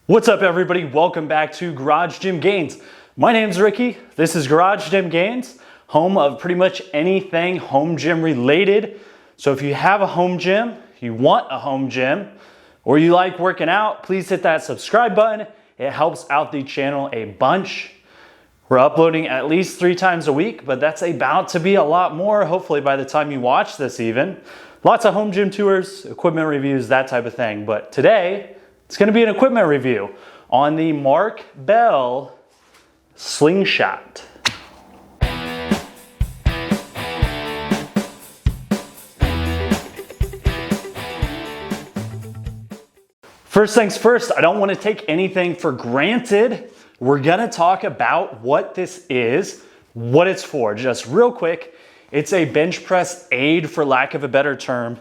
What's up, everybody? Welcome back to Garage Gym Gains. My name's Ricky. This is Garage Gym Gains, home of pretty much anything home gym related. So if you have a home gym, you want a home gym, or you like working out, please hit that subscribe button. It helps out the channel a bunch. We're uploading at least 3 times a week, but that's about to be a lot more, hopefully by the time you watch this even. Lots of home gym tours, equipment reviews, that type of thing. But today, it's going to be an equipment review on the Mark Bell Slingshot. First things first, I don't want to take anything for granted. We're going to talk about what this is, what it's for. Just real quick, it's a bench press aid, for lack of a better term,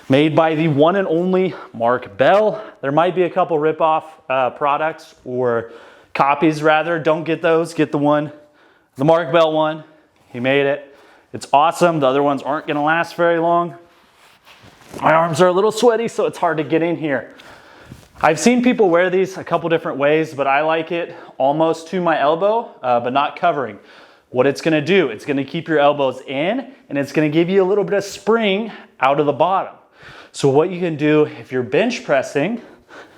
made by the one and only Mark Bell. There might be a couple rip-off products or copies rather. Don't get those, get the Mark Bell one. He made it. It's awesome. The other ones aren't gonna last very long. My arms are a little sweaty, so it's hard to get in here. I've seen people wear these a couple different ways, but I like it almost to my elbow, but not covering. What it's gonna do, it's gonna keep your elbows in, and it's gonna give you a little bit of spring out of the bottom. So what you can do if you're bench pressing,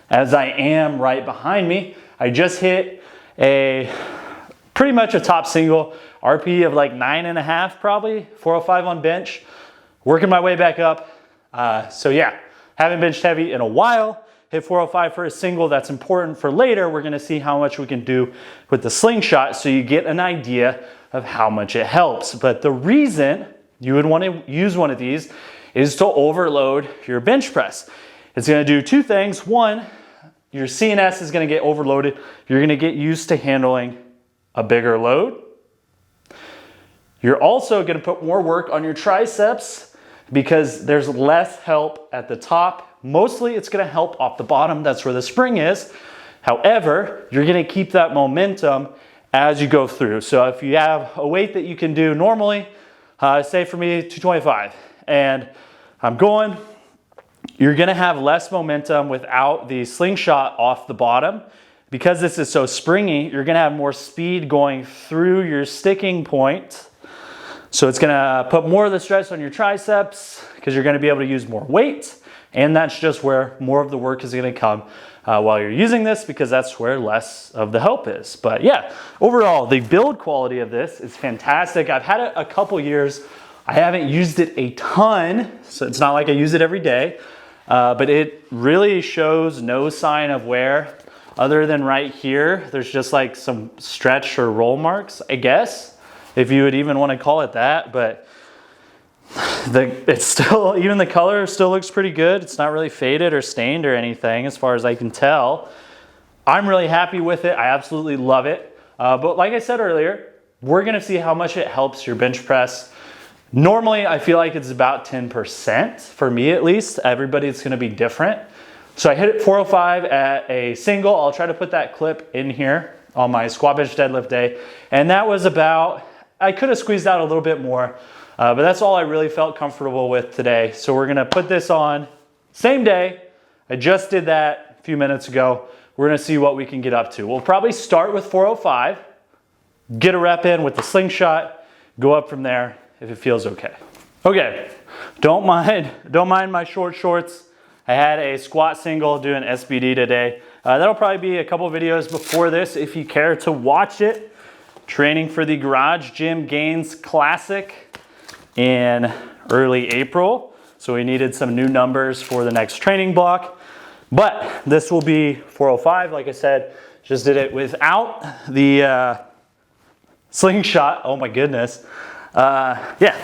as I am right behind me, I just hit pretty much a top single, RP of like 9.5 probably, 405 on bench, working my way back up. So yeah, haven't benched heavy in a while, hit 405 for a single. That's important for later. We're gonna see how much we can do with the slingshot so you get an idea of how much it helps. But the reason you would wanna use one of these is to overload your bench press. It's gonna do 2 things. One, your CNS is gonna get overloaded. You're gonna get used to handling a bigger load. You're also gonna put more work on your triceps because there's less help at the top. Mostly it's gonna help off the bottom. That's where the spring is. However, you're gonna keep that momentum as you go through. So if you have a weight that you can do normally, say for me 225, and I'm going, you're gonna have less momentum without the slingshot off the bottom. Because this is so springy, you're gonna have more speed going through your sticking point. So it's gonna put more of the stress on your triceps because you're gonna be able to use more weight. And that's just where more of the work is gonna come while you're using this, because that's where less of the help is. But yeah, overall, the build quality of this is fantastic. I've had it a couple years. I haven't used it a ton, so it's not like I use it every day, but it really shows no sign of wear other than right here. There's just like some stretch or roll marks, I guess, if you would even want to call it that, but it's still, even the color still looks pretty good. It's not really faded or stained or anything as far as I can tell. I'm really happy with it. I absolutely love it. But like I said earlier, we're gonna see how much it helps your bench press. Normally, I feel like it's about 10%, for me at least. Everybody's gonna be different. So I hit it 405 at a single. I'll try to put that clip in here on my squat bench deadlift day. And that was about, I could have squeezed out a little bit more, but that's all I really felt comfortable with today. So we're gonna put this on same day. I just did that a few minutes ago. We're gonna see what we can get up to. We'll probably start with 405, get a rep in with the slingshot, go up from there if it feels okay. Okay, don't mind my short shorts. I had a squat single doing SBD today. That'll probably be a couple videos before this if you care to watch it. Training for the Garage Gym Gains Classic in early April. So we needed some new numbers for the next training block. But this will be 405, like I said. Just did it without the slingshot. Oh my goodness. Yeah.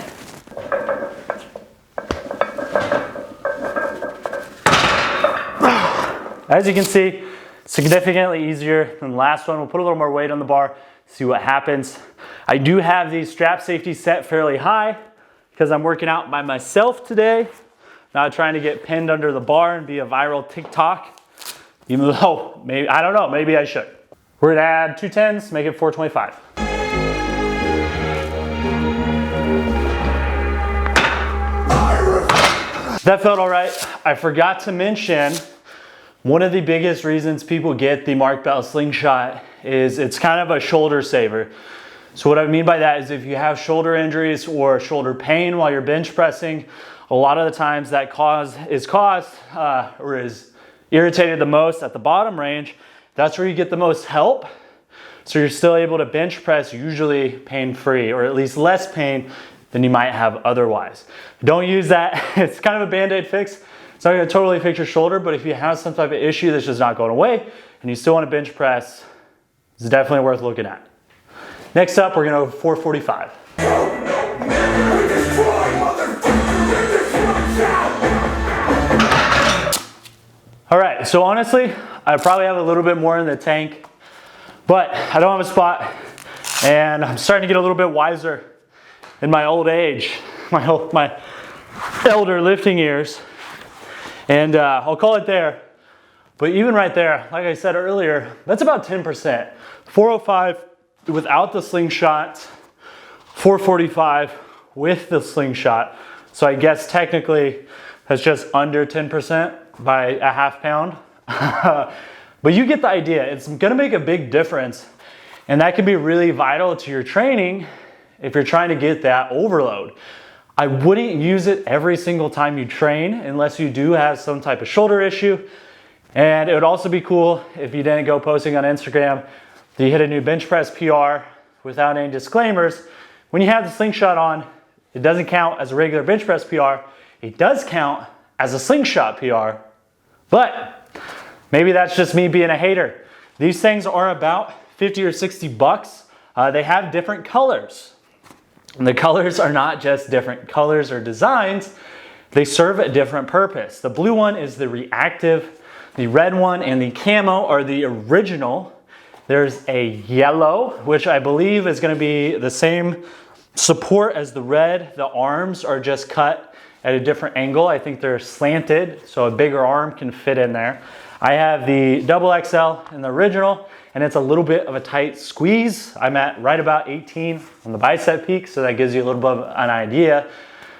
As you can see, significantly easier than the last one. We'll put a little more weight on the bar, see what happens. I do have the strap safety set fairly high because I'm working out by myself today. Not trying to get pinned under the bar and be a viral TikTok, even though maybe, I don't know, maybe I should. We're gonna add 2 10s, make it 425. That felt all right. I forgot to mention One of the biggest reasons people get the Mark Bell Slingshot is it's kind of a shoulder saver. So what I mean by that is if you have shoulder injuries or shoulder pain while you're bench pressing, a lot of the times that is irritated the most at the bottom range. That's where you get the most help. So you're still able to bench press usually pain-free, or at least less pain than you might have otherwise. Don't use that. It's kind of a Band-Aid fix. It's not gonna totally fix your shoulder, but if you have some type of issue that's just not going away and you still wanna bench press, it's definitely worth looking at. Next up, we're gonna go 445. All right, so honestly, I probably have a little bit more in the tank, but I don't have a spot, and I'm starting to get a little bit wiser in my old age, my elder lifting years, and I'll call it there. But even right there, like I said earlier, that's about 10%. 405 without the slingshot, 445 with the slingshot. So I guess technically that's just under 10% by a half pound. But you get the idea. It's gonna make a big difference, and that can be really vital to your training if you're trying to get that overload. I wouldn't use it every single time you train unless you do have some type of shoulder issue. And it would also be cool if you didn't go posting on Instagram that you hit a new bench press PR without any disclaimers. When you have the slingshot on, it doesn't count as a regular bench press PR. It does count as a slingshot PR, but maybe that's just me being a hater. These things are about 50 or 60 bucks. They have different colors. And the colors are not just different colors or designs, they serve a different purpose. The blue one is the reactive, the red one and the camo are the original. There's a yellow, which I believe is gonna be the same support as the red. The arms are just cut at a different angle. I think they're slanted, so a bigger arm can fit in there. I have the double XL in the original, and it's a little bit of a tight squeeze. I'm at right about 18 on the bicep peak, so that gives you a little bit of an idea.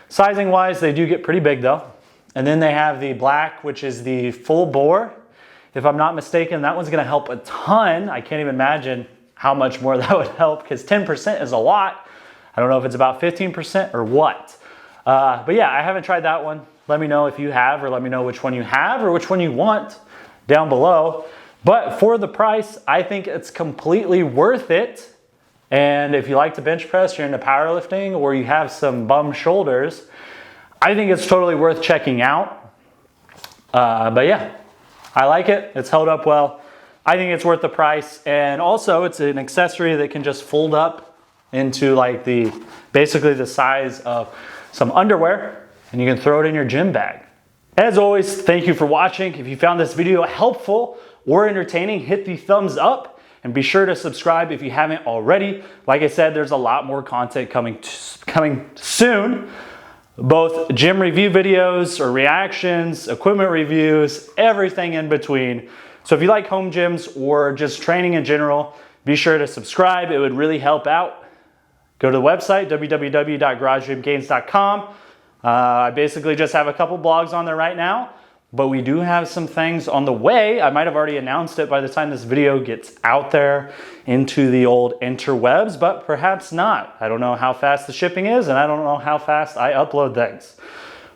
Sizing wise, they do get pretty big though. And then they have the black, which is the full bore. If I'm not mistaken, that one's gonna help a ton. I can't even imagine how much more that would help, because 10% is a lot. I don't know if it's about 15% or what. But yeah, I haven't tried that one. Let me know if you have, or let me know which one you have or which one you want down below. But for the price, I think it's completely worth it. And if you like to bench press, you're into powerlifting, or you have some bum shoulders, I think it's totally worth checking out. But yeah, I like it. It's held up well. I think it's worth the price. And also it's an accessory that can just fold up into like basically the size of some underwear, and you can throw it in your gym bag. As always, thank you for watching. If you found this video helpful or entertaining, hit the thumbs up and be sure to subscribe if you haven't already. Like I said, there's a lot more content coming soon. Both gym review videos or reactions, equipment reviews, everything in between. So if you like home gyms or just training in general, be sure to subscribe. It would really help out. Go to the website, www.garagegymgains.com. I basically just have a couple blogs on there right now, but we do have some things on the way. I might have already announced it by the time this video gets out there into the old interwebs, but perhaps not. I don't know how fast the shipping is, and I don't know how fast I upload things.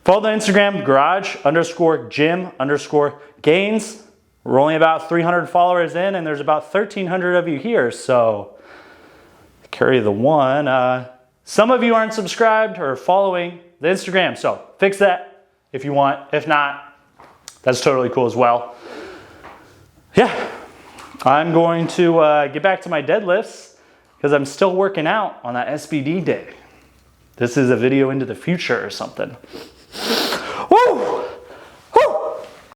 Follow the Instagram, garage_gym_gains. We're only about 300 followers in, and there's about 1,300 of you here, so carry the one. Some of you aren't subscribed or following the Instagram, so fix that if you want. If not, that's totally cool as well. Yeah, I'm going to get back to my deadlifts because I'm still working out on that SBD day. This is a video into the future or something.